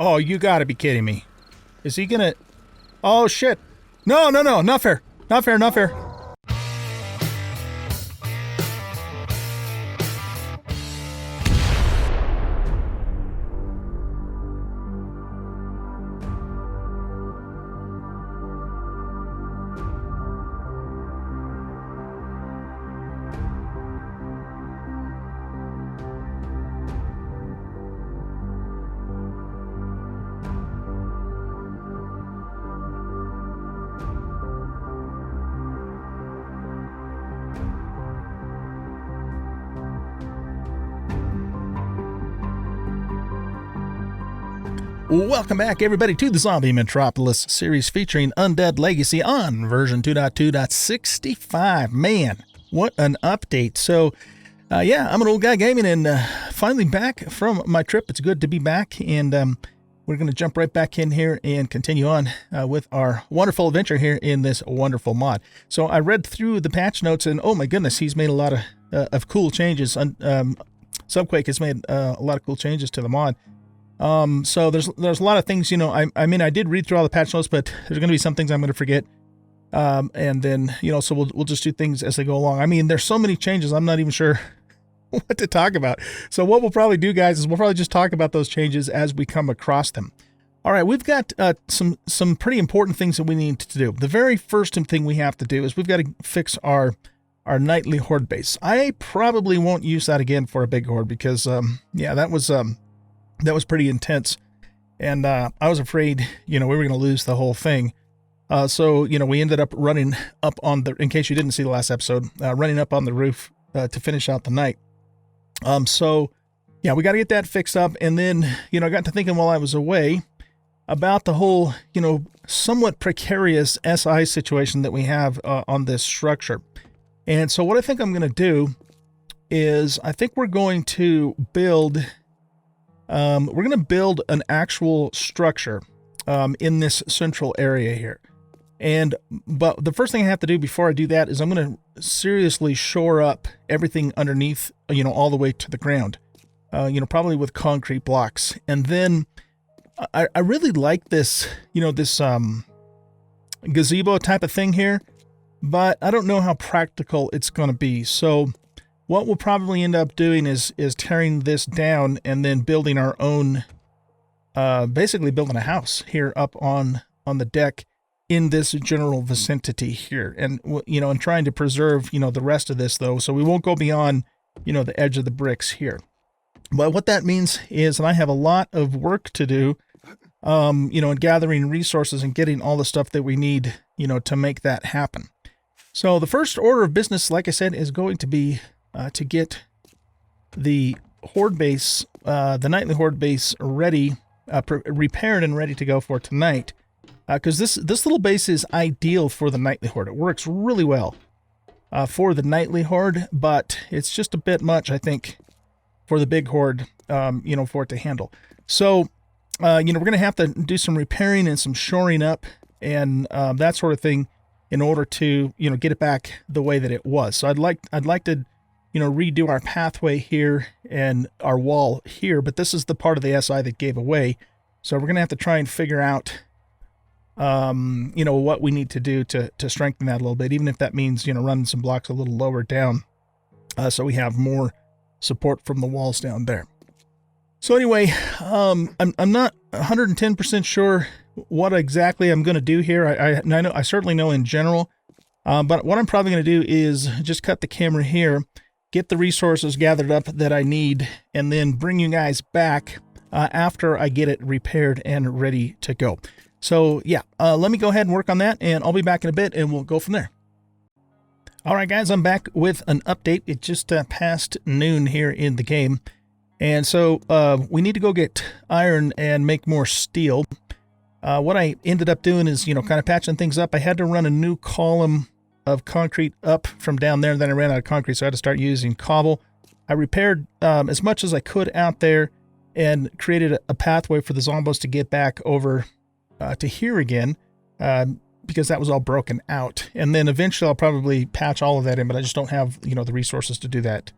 Oh, you gotta be kidding me. Is he gonna... Oh, shit. No, no, no, not fair. Not fair, not fair. Welcome back, everybody, to the Zombie Metropolis series featuring Undead Legacy on version 2.2.65. Man, what an update. So, yeah, I'm an old guy gaming and finally back from my trip. It's good to be back, and we're going to jump right back in here and continue on with our wonderful adventure here in this wonderful mod. So I read through the patch notes, and oh my goodness, he's made a lot of cool changes. Subquake has made a lot of cool changes to the mod. So there's a lot of things, you know, I mean, I did read through all the patch notes, but there's going to be some things I'm going to forget. And then, you know, so we'll just do things as they go along. I mean, there's so many changes, I'm not even sure what to talk about. So what we'll probably do, guys, is we'll probably just talk about those changes as we come across them. All right, we've got some pretty important things that we need to do. The very first thing we have to do is we've got to fix our nightly horde base. I probably won't use that again for a big horde because, yeah, that was pretty intense, and I was afraid, you know, we were going to lose the whole thing. So, you know, we ended up running up on the, in case you didn't see the last episode, running up on the roof to finish out the night. So, yeah, we got to get that fixed up, and then, you know, I got to thinking while I was away about the whole, you know, somewhat precarious SI situation that we have on this structure. And so what I think I'm going to do is I think we're going to build... we're going to build an actual structure in this central area here. But the first thing I have to do before I do that is I'm going to seriously shore up everything underneath, you know, all the way to the ground, you know, probably with concrete blocks. And then I really like this, you know, this gazebo type of thing here, but I don't know how practical it's going to be. So what we'll probably end up doing is tearing this down and then building our own, basically building a house here up on the deck in this general vicinity here. And, you know, and trying to preserve, you know, the rest of this though. So we won't go beyond, you know, the edge of the bricks here. But what that means is that I have a lot of work to do, you know, in gathering resources and getting all the stuff that we need, you know, to make that happen. So the first order of business, like I said, is going to be to get the horde base, the nightly horde base ready, repaired and ready to go for tonight. Because this little base is ideal for the nightly horde. It works really well for the nightly horde, but it's just a bit much, I think, for the big horde, you know, for it to handle. So, you know, we're going to have to do some repairing and some shoring up and that sort of thing in order to, you know, get it back the way that it was. So I'd like to, you know, redo our pathway here and our wall here, but this is the part of the SI that gave away. So we're going to have to try and figure out, you know, what we need to do to strengthen that a little bit, even if that means, you know, running some blocks a little lower down, so we have more support from the walls down there. So anyway, I'm not 110% sure what exactly I'm going to do here. I certainly know in general, but what I'm probably going to do is just cut the camera here, get the resources gathered up that I need, and then bring you guys back after I get it repaired and ready to go. So yeah, let me go ahead and work on that, and I'll be back in a bit, and we'll go from there. All right, guys, I'm back with an update. It just passed noon here in the game, and so we need to go get iron and make more steel. What I ended up doing is, you know, kind of patching things up. I had to run a new column of concrete up from down there, and then I ran out of concrete, so I had to start using cobble. I repaired as much as I could out there and created a pathway for the zombos to get back over to here again, because that was all broken out. And then eventually I'll probably patch all of that in, but I just don't have, you know, the resources to do that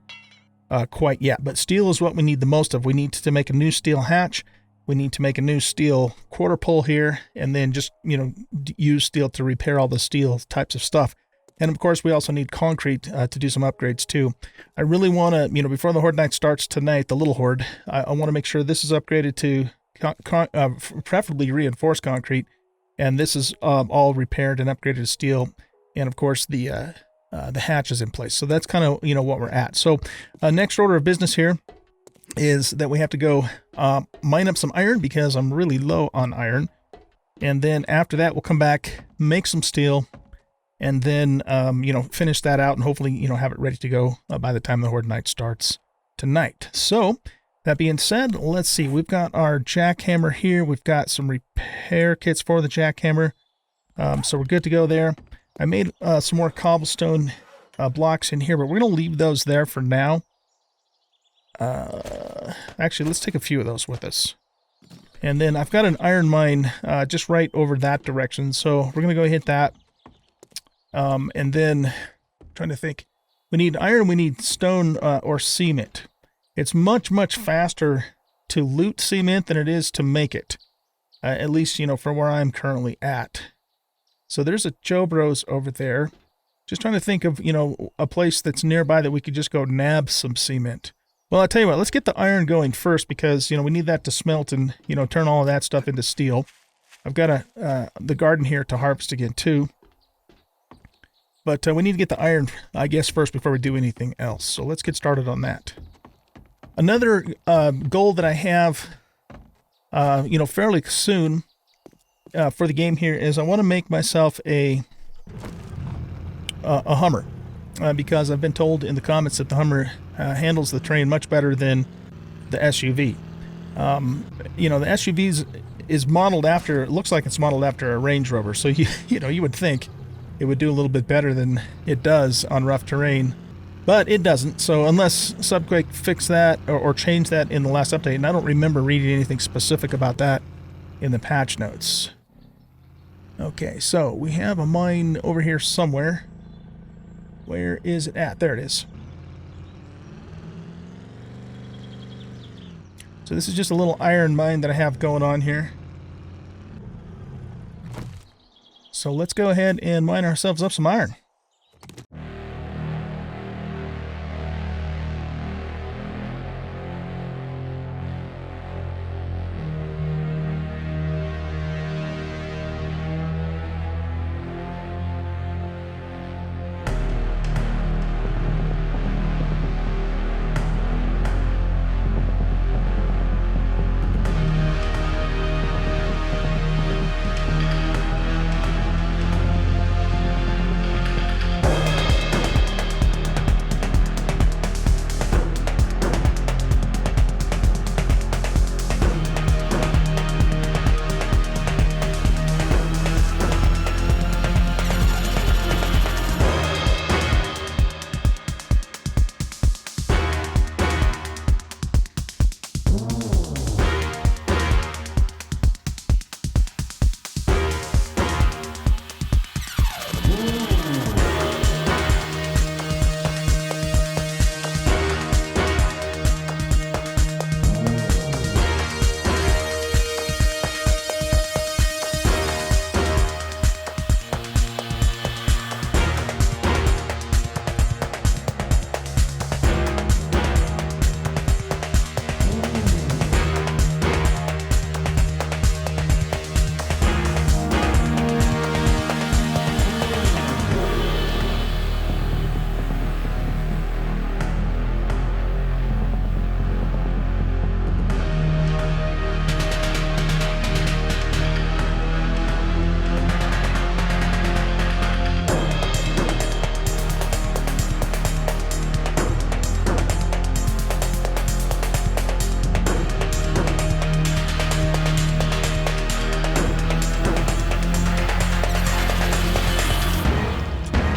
quite yet. But steel is what we need the most of. We need to make a new steel hatch, we need to make a new steel quarter pole here, and then just, you know, use steel to repair all the steel types of stuff. And of course, we also need concrete to do some upgrades too. I really want to, you know, before the Horde Night starts tonight, the little Horde, I want to make sure this is upgraded to preferably reinforced concrete, and this is all repaired and upgraded to steel. And of course, the hatch is in place. So that's kind of, you know, what we're at. So next order of business here is that we have to go mine up some iron, because I'm really low on iron. And then after that, we'll come back, make some steel, and then, you know, finish that out and hopefully, you know, have it ready to go by the time the Horde Night starts tonight. So that being said, let's see. We've got our jackhammer here. We've got some repair kits for the jackhammer. So we're good to go there. I made some more cobblestone blocks in here, but we're going to leave those there for now. Actually, let's take a few of those with us. And then I've got an iron mine just right over that direction, so we're going to go hit that. And then, I'm trying to think, we need iron, we need stone or cement. It's much, much faster to loot cement than it is to make it. At least, you know, for where I'm currently at. So there's a Joe Bros over there. Just trying to think of, you know, a place that's nearby that we could just go nab some cement. Well, I'll tell you what, let's get the iron going first, because, you know, we need that to smelt and, you know, turn all of that stuff into steel. I've got the garden here to harvest again too. But we need to get the iron, I guess, first before we do anything else. So let's get started on that. Another goal that I have, you know, fairly soon for the game here is I want to make myself a Hummer, because I've been told in the comments that the Hummer handles the terrain much better than the SUV. You know, the SUV is modeled after, it looks like it's modeled after a Range Rover, so you know, you would think it would do a little bit better than it does on rough terrain, but it doesn't. So unless Subquake fixed that or changed that in the last update, and I don't remember reading anything specific about that in the patch notes. Okay, so we have a mine over here somewhere. Where is it at? There it is. So this is just a little iron mine that I have going on here. So let's go ahead and mine ourselves up some iron.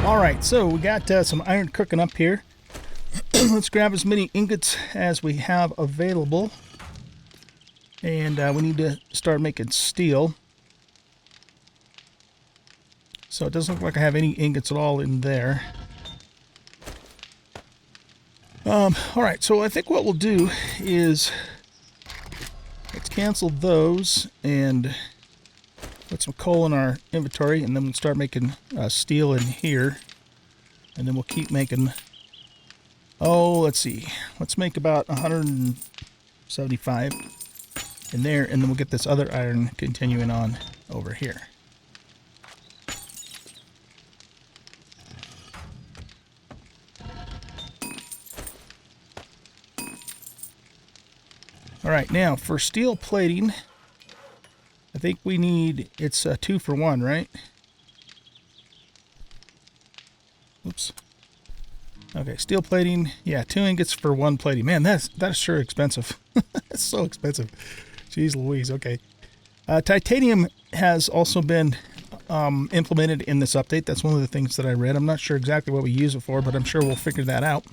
Alright, so we got some iron cooking up here. Let's grab as many ingots as we have available. And we need to start making steel. So it doesn't look like I have any ingots at all in there. Alright, so I think what we'll do is let's cancel those and put some coal in our inventory, and then we'll start making steel in here. And then we'll keep making, oh, let's see. Let's make about 175 in there, and then we'll get this other iron continuing on over here. All right, now for steel plating, I think we need, it's 2 for 1, right? Oops. Okay, steel plating, yeah, 2 ingots for 1 plating. Man, that's sure expensive. That's so expensive. Jeez Louise, okay. Titanium has also been implemented in this update. That's one of the things that I read. I'm not sure exactly what we use it for, but I'm sure we'll figure that out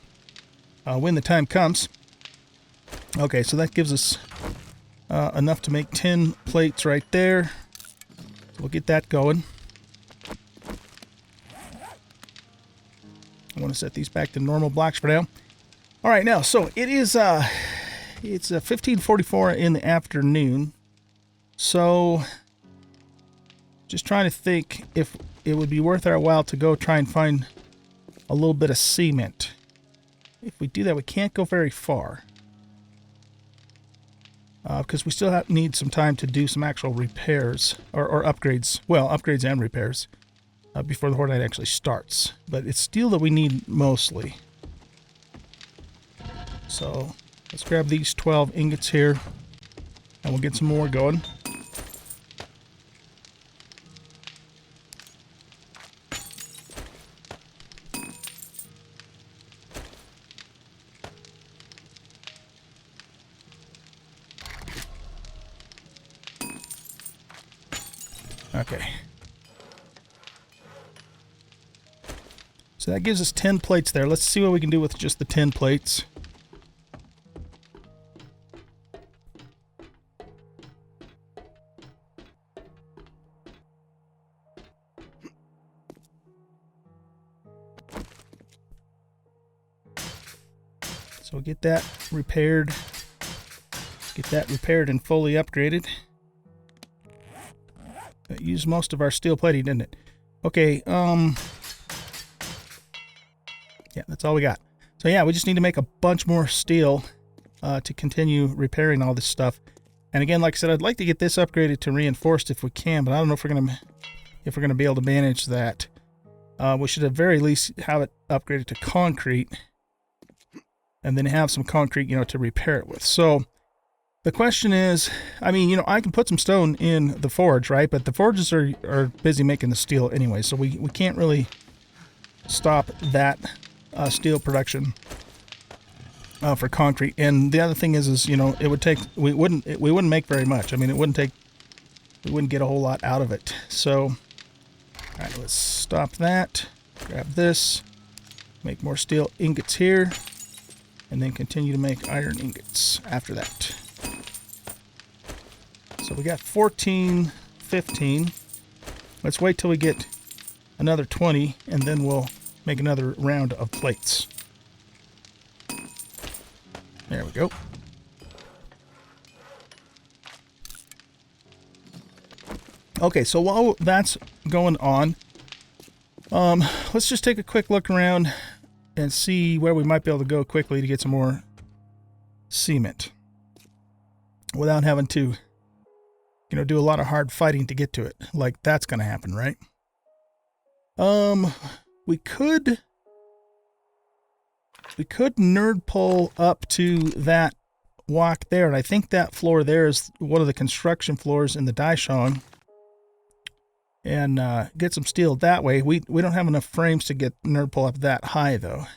when the time comes. Okay, so that gives us enough to make 10 plates right there. We'll get that going. I want to set these back to normal blocks for now. All right, now, so it is it's 15:44 in the afternoon. So just trying to think if it would be worth our while to go try and find a little bit of cement. If we do that, we can't go very far. Because we still need some time to do some actual repairs or upgrades. Well, upgrades and repairs before the Horde Night actually starts. But it's steel that we need mostly. So let's grab these 12 ingots here, and we'll get some more going. Okay. So that gives us 10 plates there. Let's see what we can do with just the 10 plates. So we'll get that repaired. Get that repaired and fully upgraded. That used most of our steel plating, didn't it? Okay, yeah, that's all we got. So yeah, we just need to make a bunch more steel to continue repairing all this stuff. And again, like I said, I'd like to get this upgraded to reinforced if we can, but I don't know if we're gonna be able to manage that. We should at very least have it upgraded to concrete, and then have some concrete, you know, to repair it with. So the question is, I mean, you know, I can put some stone in the forge, right? But the forges are busy making the steel anyway, so we can't really stop that steel production for concrete. And the other thing is, you know, it would take, we wouldn't make very much. I mean, we wouldn't get a whole lot out of it. So, all right, let's stop that. Grab this, make more steel ingots here, and then continue to make iron ingots after that. So we got 14, 15. Let's wait till we get another 20, and then we'll make another round of plates. There we go. Okay, so while that's going on, let's just take a quick look around and see where we might be able to go quickly to get some more cement without having to, you know, do a lot of hard fighting to get to it. Like that's going to happen, right? We could nerd pull up to that walk there, and I think that floor there is one of the construction floors in the Daishong, and get some steel that way. We don't have enough frames to get nerd pull up that high though,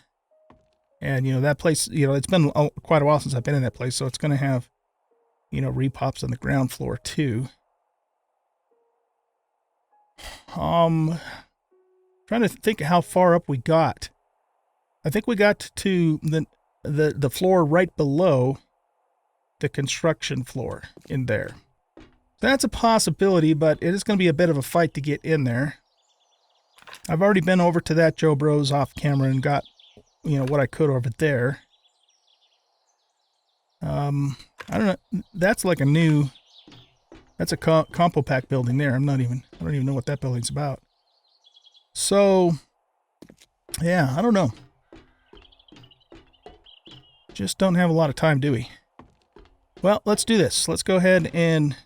and you know that place, you know, it's been quite a while since I've been in that place, so it's going to have, you know, repops on the ground floor too. Trying to think of how far up we got. I think we got to the floor right below the construction floor in there. That's a possibility, but it is going to be a bit of a fight to get in there. I've already been over to that Joe Bros off camera and got, you know, what I could over there. I don't know. That's like a new... That's a Compo Pack building there. I don't even know what that building's about. So, yeah, I don't know. Just don't have a lot of time, do we? Well, let's do this. Let's go ahead and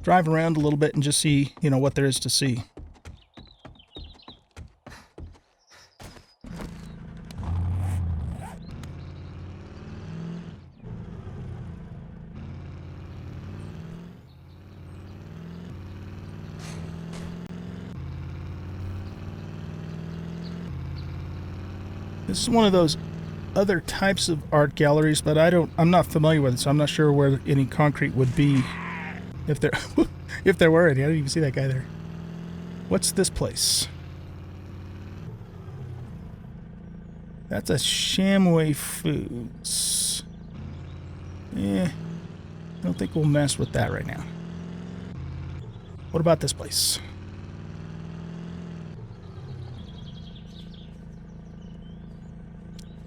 drive around a little bit and just see, you know, what there is to see. This is one of those other types of art galleries, but I'm not familiar with it, so I'm not sure where any concrete would be if there if there were any. I didn't even see that guy there. What's this place? That's a Shamway Foods. I don't think we'll mess with that right now. What about this place?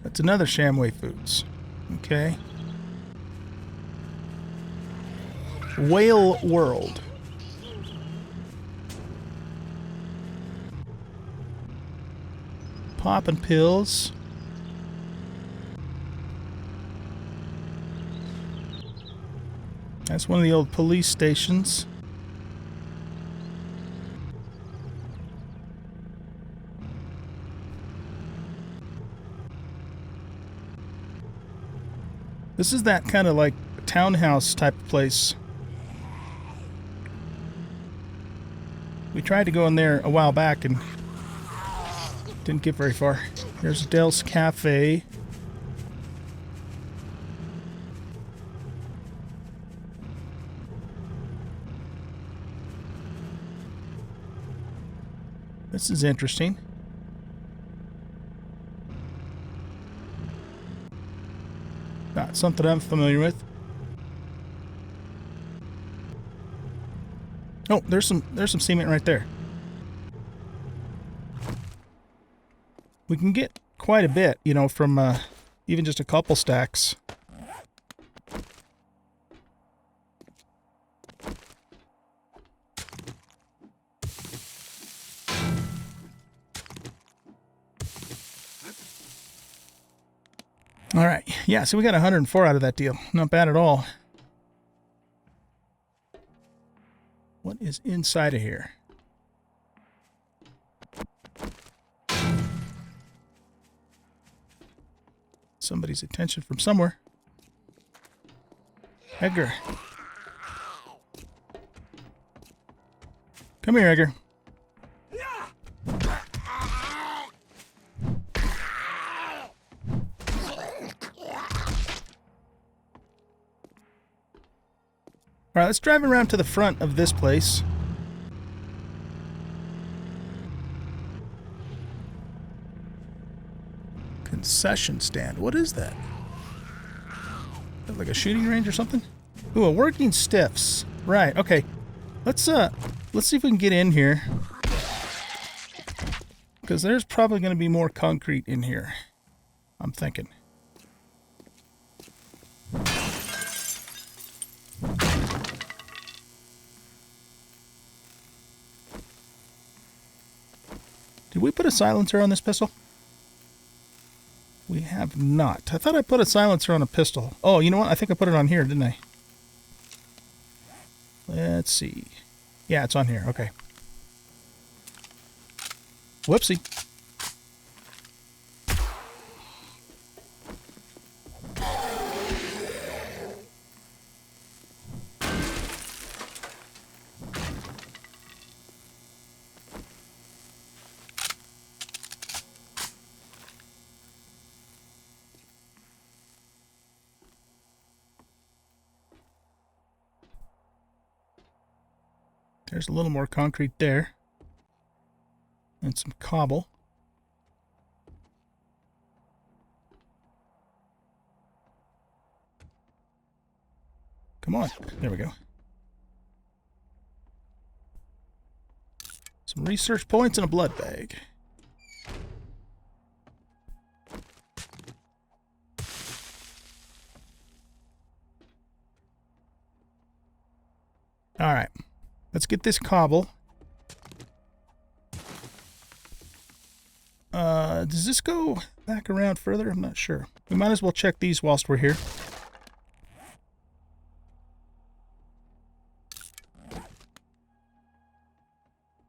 That's another Shamway Foods. Okay. Whale World. Poppin' pills. That's one of the old police stations. This is that kind of like townhouse type of place. We tried to go in there a while back and didn't get very far. There's Del's Cafe. This is interesting. Not something I'm familiar with. Oh, there's some cement right there. We can get quite a bit, you know, from even just a couple stacks. All right. Yeah, so we got 104 out of that deal. Not bad at all. What is inside of here? Somebody's attention from somewhere. Edgar. Come here, Edgar. All right, let's drive around to the front of this place. Concession stand. What is that? Is that like a shooting range or something? Ooh, a working stiffs. Right. Okay. Let's see if we can get in here, because there's probably going to be more concrete in here, I'm thinking. Did we put a silencer on this pistol? We have not. I thought I put a silencer on a pistol. Oh, you know what? I think I put it on here, didn't I? Let's see. Yeah, it's on here. Okay. Whoopsie. There's a little more concrete there. And some cobble. Come on. There we go. Some research points and a blood bag. All right. Let's get this cobble. Does this go back around further? I'm not sure. We might as well check these whilst we're here.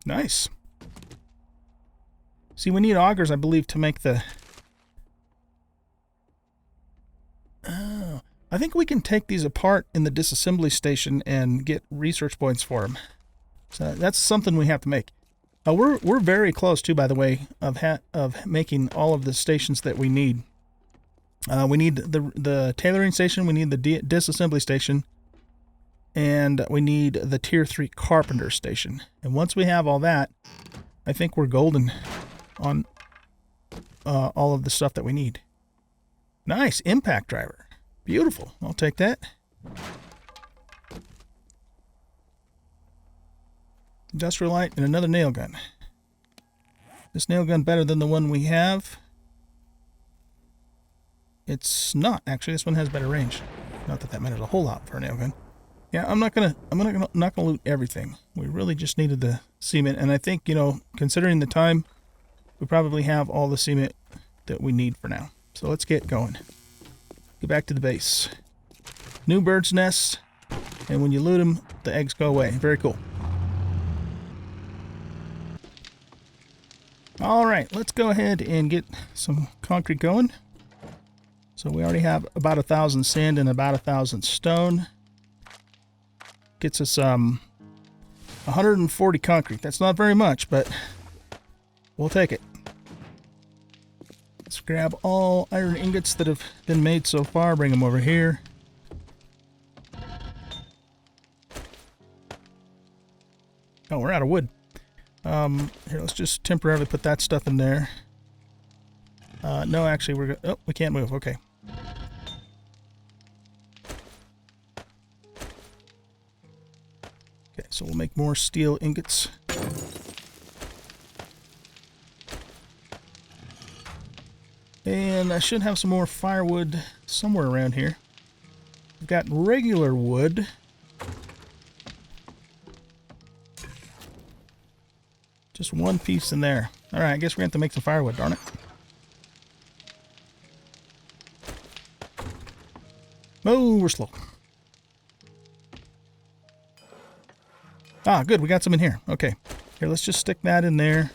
Nice. See, we need augers, I believe, to make the... Oh, I think we can take these apart in the disassembly station and get research points for them. So that's something we have to make. We're very close, too, by the way, of making all of the stations that we need. We need the tailoring station, we need the disassembly station, and we need the Tier 3 carpenter station. And once we have all that, I think we're golden on all of the stuff that we need. Nice, impact driver. Beautiful. I'll take that. Industrial light and another nail gun. This nail gun better than the one we have? It's not actually. This one has better range. Not that that matters a whole lot for a nail gun. Yeah, I'm not gonna loot everything. We really just needed the cement, and I think, you know, considering the time, we probably have all the cement that we need for now. So let's get going. Get back to the base. New bird's nest, and when you loot them, the eggs go away. Very cool. All right, let's go ahead and get some concrete going. So we already have about 1,000 sand and about 1,000 stone. Gets us 140 concrete. That's not very much, but we'll take it. Let's grab all iron ingots that have been made so far, bring them over here. Oh, we're out of wood. Here, let's just temporarily put that stuff in there. No, actually, oh, we can't move. Okay. Okay, so we'll make more steel ingots. And I should have some more firewood somewhere around here. We've got regular wood. Just one piece in there. All right, I guess we're going to have to make some firewood, darn it. Oh, we're slow. Ah, good, we got some in here. Okay, here, let's just stick that in there.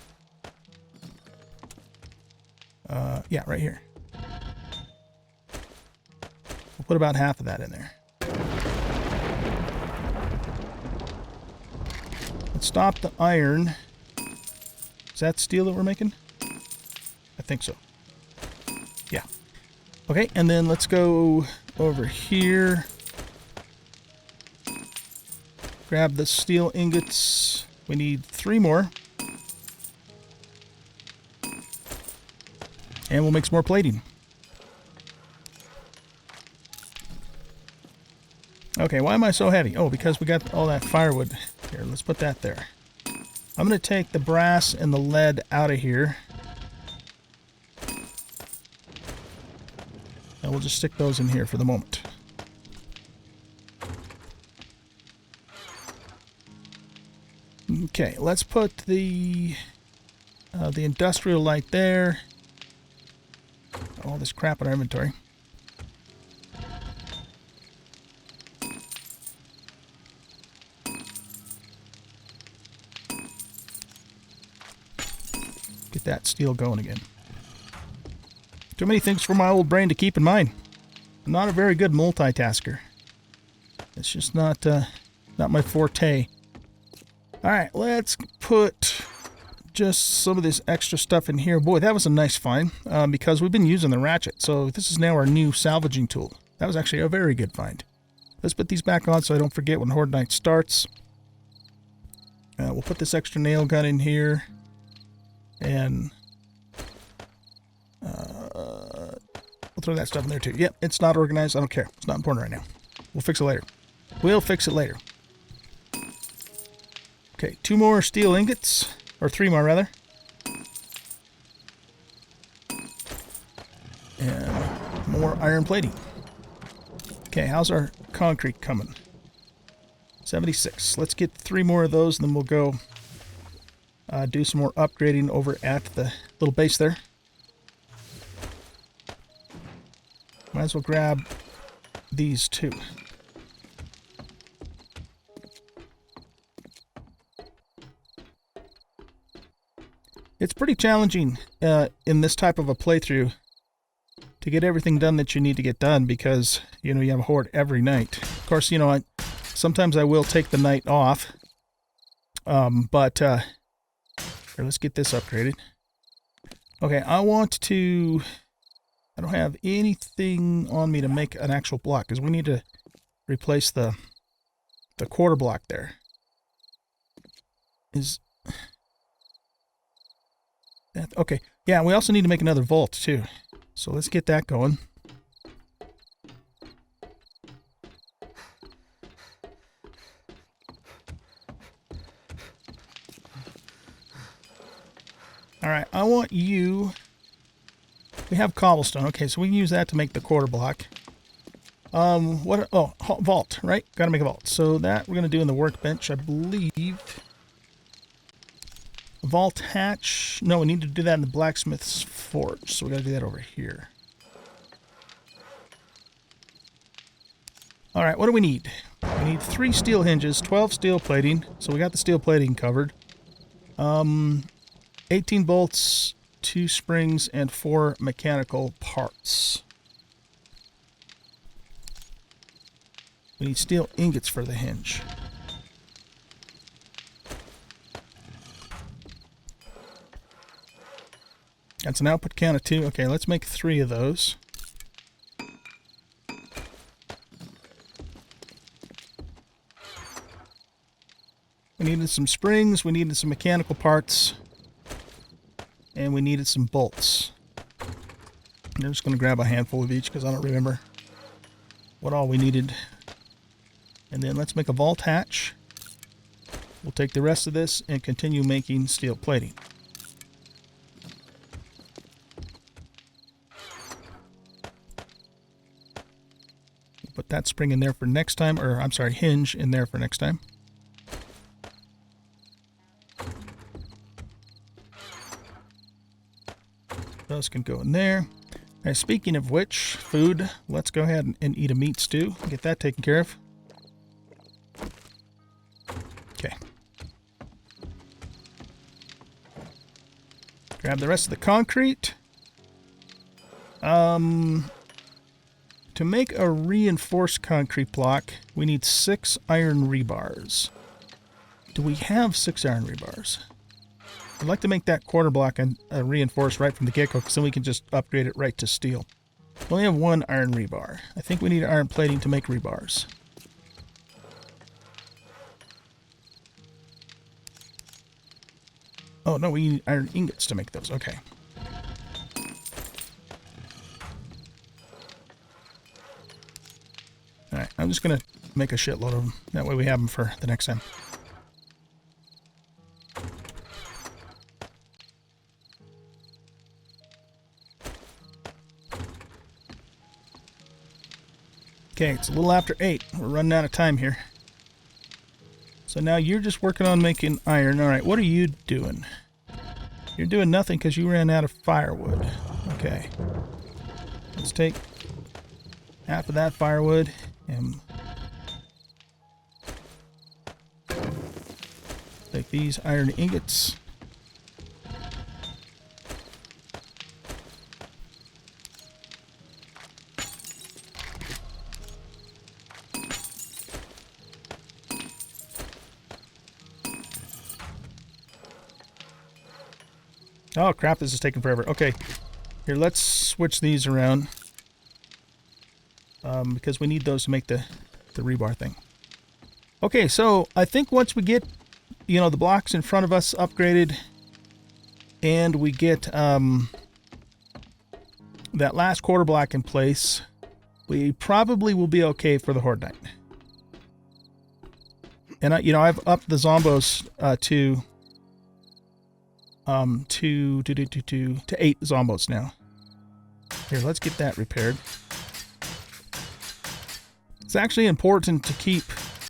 Yeah, right here. We'll put about half of that in there. Let's stop the iron. Is that steel that we're making? I think so. Yeah. Okay, and then let's go over here. Grab the steel ingots. We need 3 more. And we'll make some more plating. Okay, why am I so heavy? Oh, because we got all that firewood. Here, let's put that there. I'm going to take the brass and the lead out of here. And we'll just stick those in here for the moment. Okay, let's put the industrial light there. All this crap in our inventory. Get that steel going again. Too many things for my old brain to keep in mind. I'm not a very good multitasker. It's just not my forte. All right, let's put just some of this extra stuff in here. Boy, that was a nice find because we've been using the ratchet. So this is now our new salvaging tool. That was actually a very good find. Let's put these back on so I don't forget when Horde Night starts. We'll put this extra nail gun in here. And we'll throw that stuff in there too. Yep, it's not organized. I don't care. It's not important right now. We'll fix it later. We'll fix it later. Okay, 2 more steel ingots. Or 3 more, rather. And more iron plating. Okay, how's our concrete coming? 76. Let's get 3 more of those, and then we'll go do some more upgrading over at the little base there. Might as well grab these 2. It's pretty challenging in this type of a playthrough to get everything done that you need to get done because, you know, you have a horde every night. Of course, you know, sometimes I will take the night off. Here, let's get this upgraded. Okay, I don't have anything on me to make an actual block because we need to replace the quarter block there. Is that okay? Yeah, we also need to make another vault too. So let's get that going. All right, I want you... We have cobblestone. Okay, so we can use that to make the quarter block. What? Oh, vault, right? Got to make a vault. So that we're going to do in the workbench, I believe. Vault hatch. No, we need to do that in the blacksmith's forge. So we got to do that over here. All right, what do we need? We need 3 steel hinges, 12 steel plating. So we got the steel plating covered. 18 bolts, 2 springs, and 4 mechanical parts. We need steel ingots for the hinge. That's an output count of 2. Okay, let's make 3 of those. We needed some springs, we needed some mechanical parts, and we needed some bolts. I'm just going to grab a handful of each because I don't remember what all we needed. And then let's make a vault hatch. We'll take the rest of this and continue making steel plating. Put that spring in there for next time, or I'm sorry, hinge in there for next time. Those can go in there. Now, speaking of which, food, let's go ahead and eat a meat stew. Get that taken care of. Okay. Grab the rest of the concrete. To make a reinforced concrete block, we need 6 iron rebars. Do we have 6 iron rebars? I'd like to make that quarter block and reinforced right from the get-go, because then we can just upgrade it right to steel. We only have 1 iron rebar. I think we need iron plating to make rebars. Oh, no, we need iron ingots to make those. Okay. Alright, I'm just going to make a shitload of them. That way we have them for the next time. Okay, it's a little after 8. We're running out of time here. So now you're just working on making iron. Alright, what are you doing? You're doing nothing because you ran out of firewood. Okay. Let's take half of that firewood and take these iron ingots. Oh crap, this is taking forever. Okay, here, let's switch these around. Because we need those to make the rebar thing. Okay, so I think once we get, you know, the blocks in front of us upgraded, and we get that last quarter block in place, we probably will be okay for the Horde Night. And you know, I've upped the zombos to 8 zombos now. Here, let's get that repaired. It's actually important to keep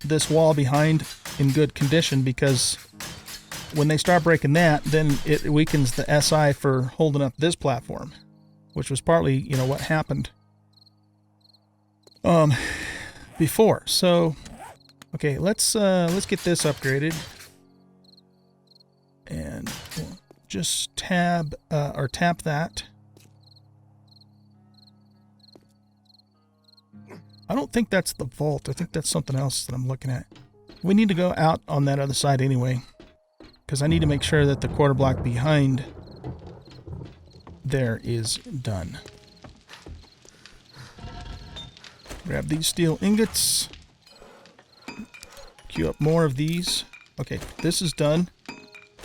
this wall behind in good condition, because when they start breaking that, then it weakens the SI for holding up this platform, which was partly, you know, what happened before. So, okay, let's get this upgraded, and we'll just tab or tap that. I don't think that's the vault. I think that's something else that I'm looking at. We need to go out on that other side anyway, because I need to make sure that the quarter block behind there is done. Grab these steel ingots. Queue up more of these. Okay, this is done.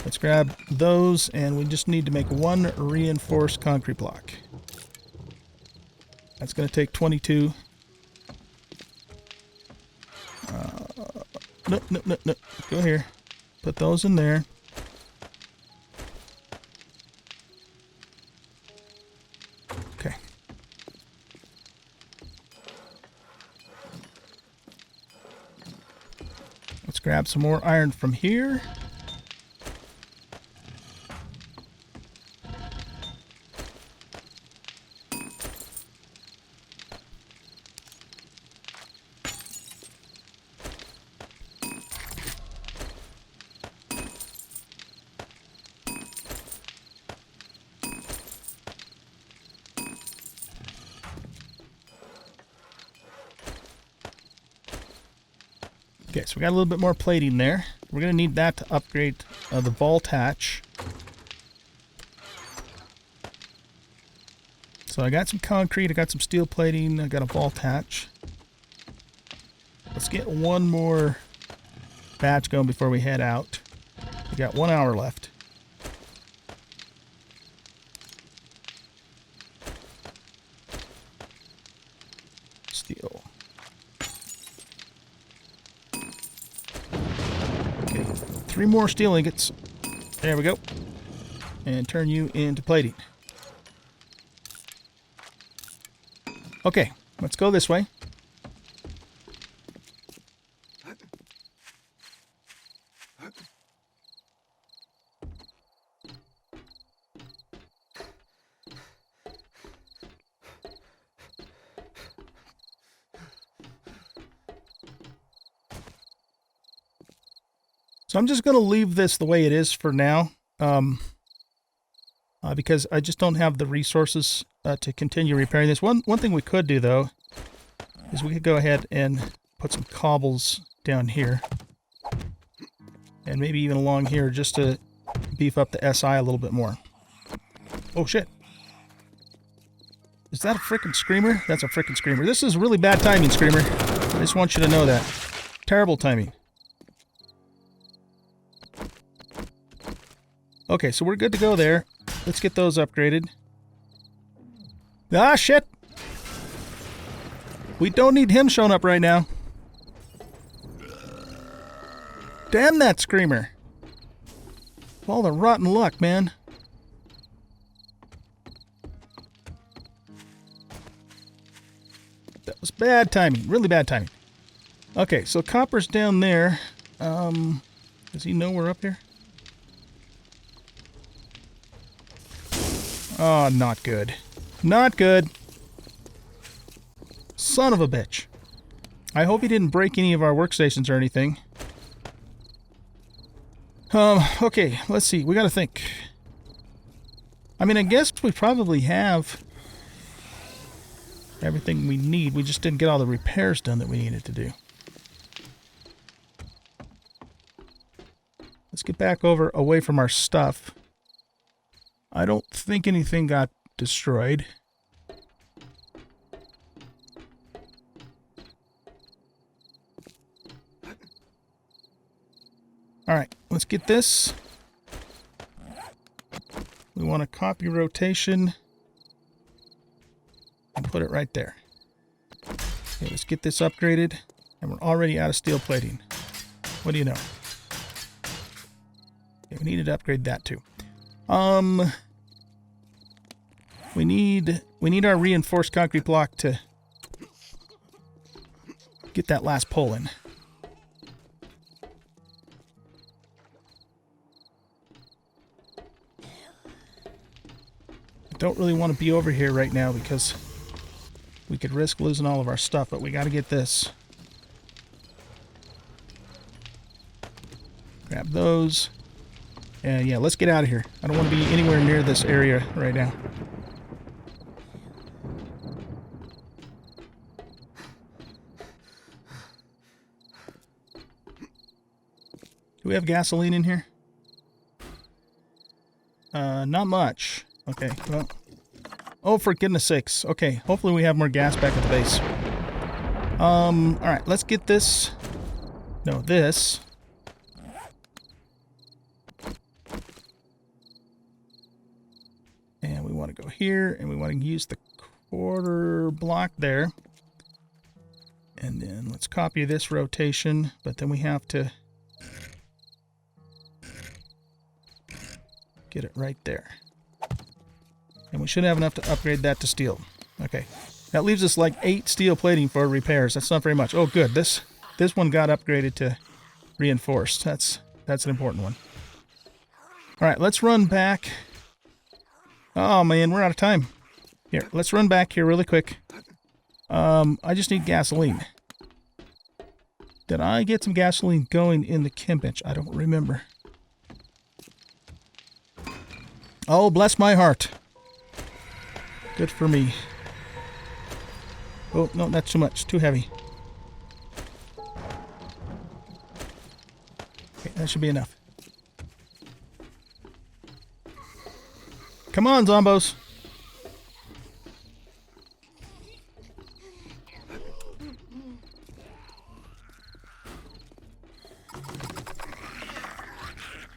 Let's grab those, and we just need to make one reinforced concrete block. That's going to take 22. No. Go here. Put those in there. Okay. Let's grab some more iron from here. Okay, so we got a little bit more plating there. We're going to need that to upgrade the vault hatch. So I got some concrete, I got some steel plating, I got a vault hatch. Let's get one more batch going before we head out. We got 1 hour left. Steel. Okay, 3 more steel ingots. There we go. And turn you into plating. Okay, let's go this way. So I'm just going to leave this the way it is for now, because I just don't have the resources to continue repairing this. One thing we could do, though, is we could go ahead and put some cobbles down here, and maybe even along here, just to beef up the SI a little bit more. Oh, shit. Is that a frickin' screamer? That's a frickin' screamer. This is really bad timing, screamer. I just want you to know that. Terrible timing. Okay, so we're good to go there. Let's get those upgraded. Ah, shit! We don't need him showing up right now. Damn that screamer. All the rotten luck, man. That was bad timing. Really bad timing. Okay, so Copper's down there. Does he know we're up here? Oh, not good. Not good. Son of a bitch. I hope he didn't break any of our workstations or anything. Okay, let's see. We gotta think. I mean, I guess we probably have everything we need. We just didn't get all the repairs done that we needed to do. Let's get back over away from our stuff. I don't think anything got destroyed. Alright, let's get this. We want to copy rotation and put it right there. Okay, let's get this upgraded. And we're already out of steel plating. What do you know? Okay, we needed to upgrade that too. We need our reinforced concrete block to get that last pole in. don't really want to be over here right now because we could risk losing all of our stuff, but we got to get this. Grab those. And yeah, let's get out of here. I don't want to be anywhere near this area right now. Do we have gasoline in here? Not much. Okay, well. Oh, for goodness sakes. Okay, hopefully we have more gas back at the base. Alright, let's get this. No, this. And we want to go here, and we want to use the quarter block there. And then let's copy this rotation, but then we have to get it right there. And we should have enough to upgrade that to steel. Okay. That leaves us like 8 steel plating for repairs. That's not very much. Oh, good. This one got upgraded to reinforced. That's an important one. All right, let's run back. Oh, man, we're out of time. Here, let's run back here really quick. I just need gasoline. Did I get some gasoline going in the chem bench? I don't remember. Oh, bless my heart. Good for me. Oh, no, that's too much. Too heavy. Okay, that should be enough. Come on, zombos.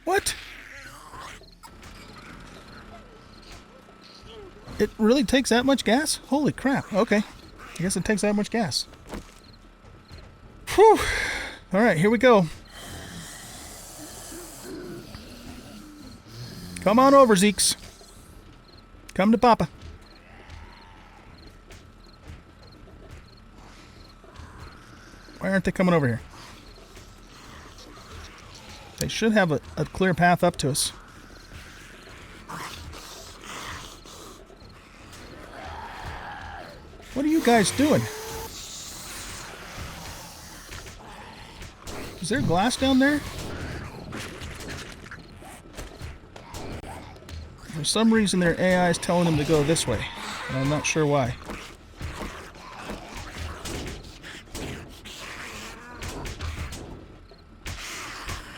What? It really takes that much gas? Holy crap. Okay. I guess it takes that much gas. Whew. Alright, here we go. Come on over, Zekes. Come to Papa. Why aren't they coming over here? They should have a clear path up to us. What are you guys doing? Is there glass down there? For some reason their AI is telling them to go this way. And I'm not sure why.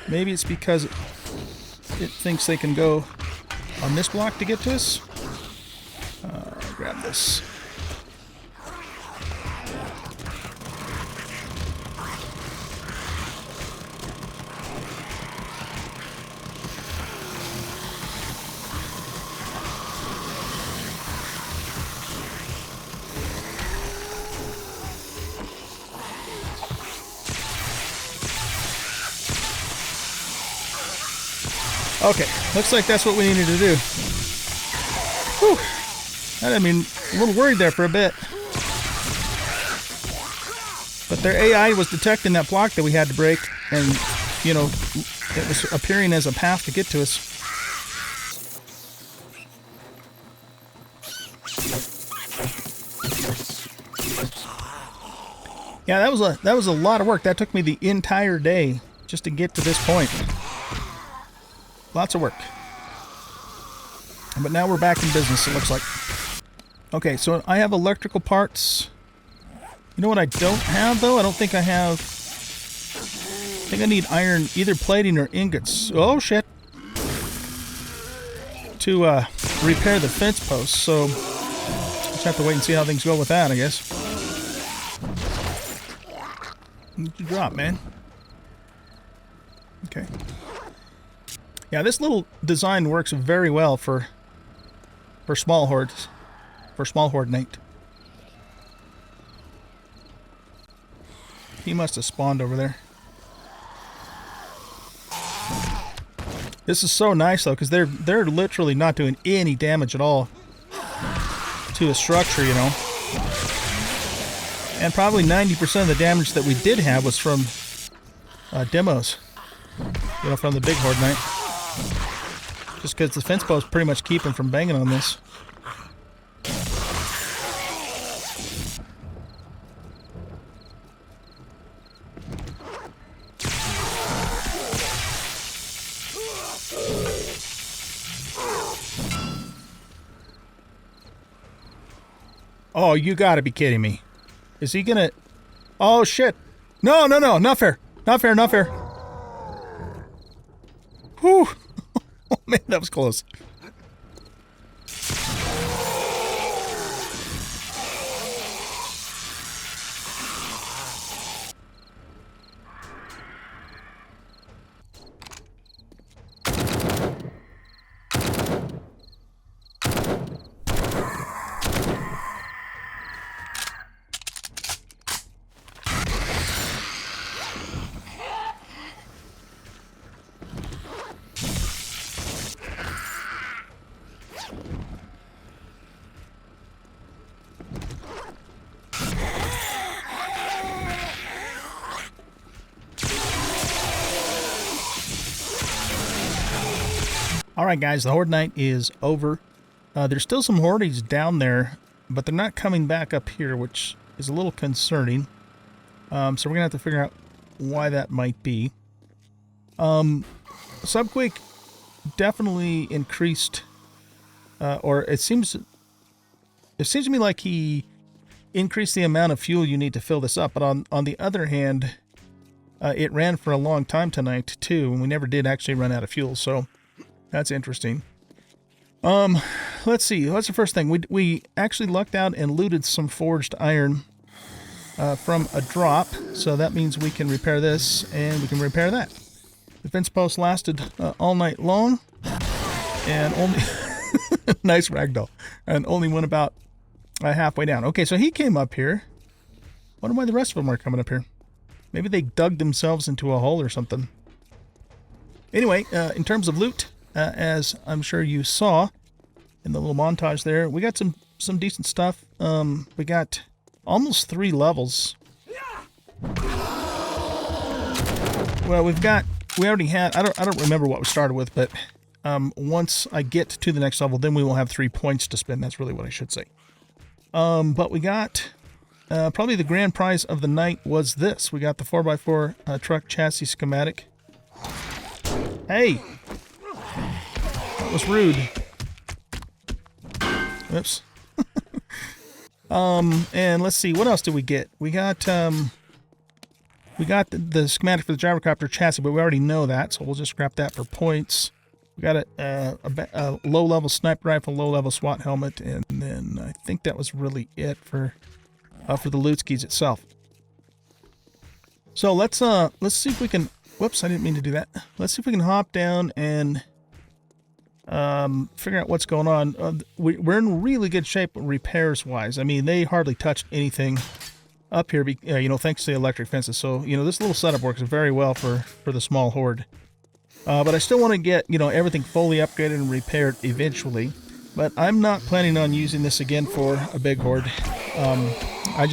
Maybe it's because it thinks they can go on this block to get to us. Grab this. Okay, looks like that's what we needed to do. Whew. I mean, a little worried there for a bit. But their AI was detecting that block that we had to break, and, you know, it was appearing as a path to get to us. Yeah, that was a lot of work. That took me the entire day just to get to this point. Lots of work. But now we're back in business, it looks like. Okay, so I have electrical parts. You know what I don't have, though? I don't think I have... I think I need iron, either plating or ingots. Oh, shit. To repair the fence posts, so... just have to wait and see how things go with that, I guess. What did you drop, man? Okay. Yeah, this little design works very well for small hordes, for small Horde Night. He must have spawned over there. This is so nice though, because they're literally not doing any damage at all to a structure, you know. And probably 90% of the damage that we did have was from demos, you know, from the big Horde Night. Just because the fence posts pretty much keep him from banging on this. Oh, you gotta be kidding me. Is he gonna... Oh, shit. No, no, no. Not fair. Not fair, not fair. Whew. Oh, man, that was close. Alright guys, the Horde Night is over. There's still some Hordes down there, but they're not coming back up here, which is a little concerning. So we're going to have to figure out why that might be. Subquake definitely increased, or it seems to me like he increased the amount of fuel you need to fill this up, but on the other hand, it ran for a long time tonight too, and we never did actually run out of fuel, so that's interesting. Let's see. What's the first thing? We actually lucked out and looted some forged iron from a drop. So that means we can repair this and we can repair that. The fence post lasted all night long. And only... nice ragdoll. And only went about halfway down. Okay, so he came up here. Wonder why the rest of them are coming up here. Maybe they dug themselves into a hole or something. Anyway, in terms of loot... as I'm sure you saw in the little montage there, we got some decent stuff. We got almost 3 levels. Well, we already had, I don't remember what we started with, but once I get to the next level, then we will have 3 points to spend. That's really what I should say. But we got, probably the grand prize of the night was this. We got the 4x4 truck chassis schematic. Hey! That was rude. Oops. And let's see, what else did we get? We got the schematic for the gyrocopter chassis, but we already know that, so we'll just scrap that for points. We got a low-level sniper rifle, low-level SWAT helmet, and then I think that was really it for the loot skis itself. So let's see if we can. Whoops, I didn't mean to do that. Let's see if we can hop down and figure out what's going on. We're in really good shape repairs wise. I mean, they hardly touched anything up here, you know, thanks to the electric fences. So, you know, this little setup works very well for the small horde. But I still want to get, you know, everything fully upgraded and repaired eventually. But I'm not planning on using this again for a big horde. I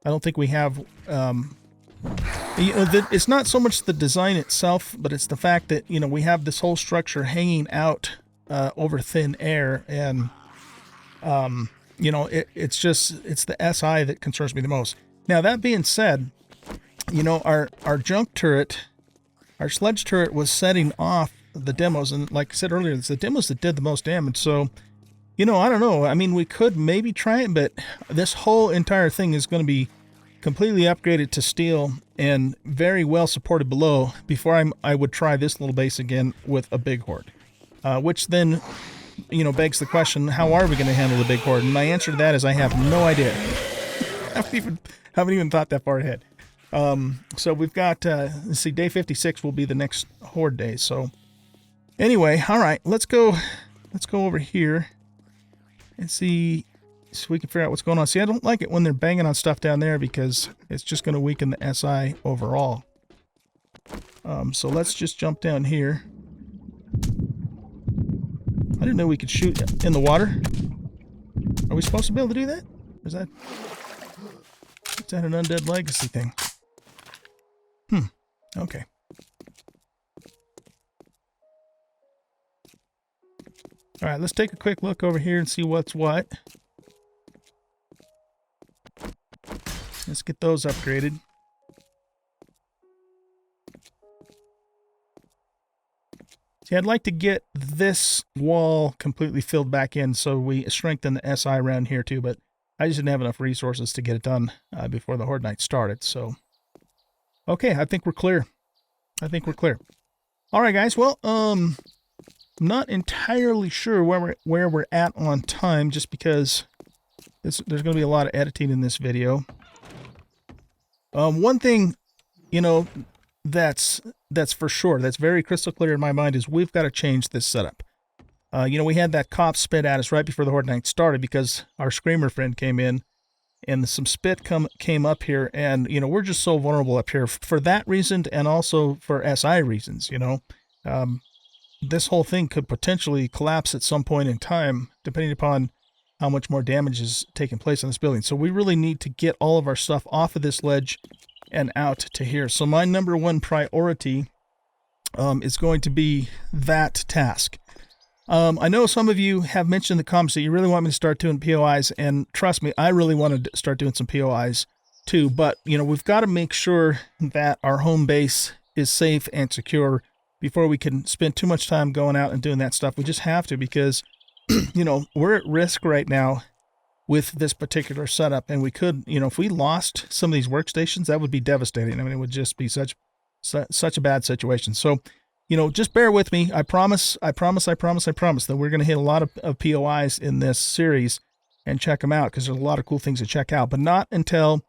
don't think we have, you know, it's not so much the design itself, but it's the fact that, you know, we have this whole structure hanging out over thin air, and you know, it's the SI that concerns me the most. Now, that being said, you know, our junk turret, our sledge turret was setting off the demos, and like I said earlier, it's the demos that did the most damage. So, you know, I don't know. I mean, we could maybe try it, but this whole entire thing is going to be completely upgraded to steel and very well supported below before I would try this little base again with a big horde. Which then, you know, begs the question, how are we going to handle the big horde? And my answer to that is I have no idea. haven't even thought that far ahead. So we've got, let's see, day 56 will be the next horde day. So anyway, all right, let's go over here and see so we can figure out what's going on. See, I don't like it when they're banging on stuff down there because it's just going to weaken the SI overall. So let's just jump down here. I didn't know we could shoot in the water. Are we supposed to be able to do that? Is that an Undead Legacy thing? Okay. All right, let's take a quick look over here and see what's what. Let's get those upgraded. See, I'd like to get this wall completely filled back in so we strengthen the SI around here too, but I just didn't have enough resources to get it done before the Horde Night started. So, okay, I think we're clear. I think we're clear. All right, guys. Well, I'm not entirely sure where we're at on time, just because there's going to be a lot of editing in this video. One thing, you know, that's for sure, that's very crystal clear in my mind, is we've got to change this setup. You know, we had that cop spit at us right before the Horde Night started because our Screamer friend came in, and some spit came up here, and, you know, we're just so vulnerable up here for that reason, and also for SI reasons, you know. This whole thing could potentially collapse at some point in time, depending upon how much more damage is taking place on this building. So we really need to get all of our stuff off of this ledge and out to here. So my number one priority is going to be that task. I know some of you have mentioned in the comments that you really want me to start doing POIs, and trust me, I really want to start doing some POIs too, but, you know, we've got to make sure that our home base is safe and secure before we can spend too much time going out and doing that stuff. We just have to, because, you know, we're at risk right now with this particular setup, and we could, you know, if we lost some of these workstations, that would be devastating. I mean, it would just be such a bad situation. So, you know, just bear with me. I promise that we're going to hit a lot of POIs in this series and check them out, because there's a lot of cool things to check out, but not until,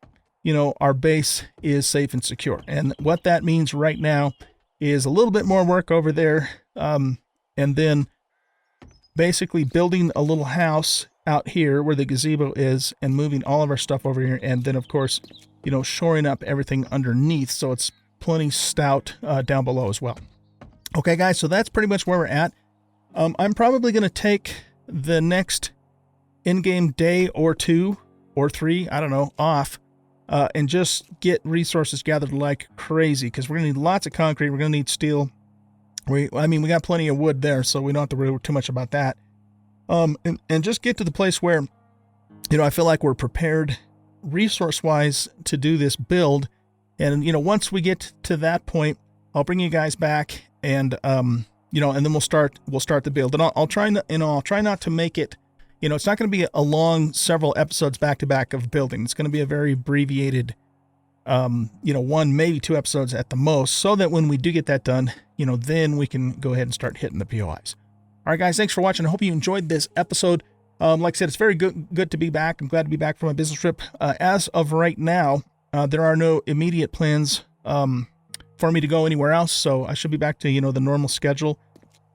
you know, our base is safe and secure. And what that means right now is a little bit more work over there, and then basically building a little house out here where the gazebo is, and moving all of our stuff over here, and then, of course, you know, shoring up everything underneath so it's plenty stout down below as well. Okay, guys, so that's pretty much where we're at. I'm probably going to take the next in-game day or 2 or 3, I don't know, off, and just get resources gathered like crazy, because we're going to need lots of concrete. We're going to need steel. I mean, we got plenty of wood there, so we don't have to worry too much about that. And just get to the place where, you know, I feel like we're prepared resource-wise to do this build. And, you know, once we get to that point, I'll bring you guys back, and you know, and then we'll start the build. And I'll try not to make it, you know, it's not going to be a long several episodes back to back of building. It's going to be a very abbreviated, you know, 1, maybe 2 episodes at the most, so that when we do get that done, you know, then we can go ahead and start hitting the POIs. All right, guys, thanks for watching. I hope you enjoyed this episode. Like I said, it's very good to be back. I'm glad to be back from my business trip. As of right now, there are no immediate plans for me to go anywhere else, so I should be back to, you know, the normal schedule,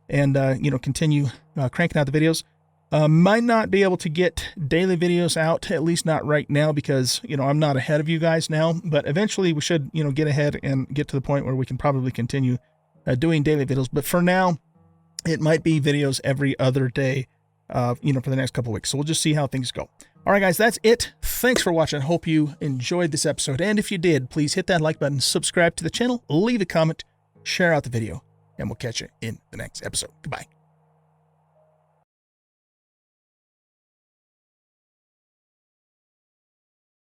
and you know, continue cranking out the videos. Might not be able to get daily videos out, at least not right now, because, you know, I'm not ahead of you guys now, but eventually we should, you know, get ahead and get to the point where we can probably continue doing daily videos. But for now, it might be videos every other day, you know, for the next couple of weeks. So we'll just see how things go. All right, guys, that's it. Thanks for watching. Hope you enjoyed this episode. And if you did, please hit that like button, subscribe to the channel, leave a comment, share out the video, and we'll catch you in the next episode. Goodbye.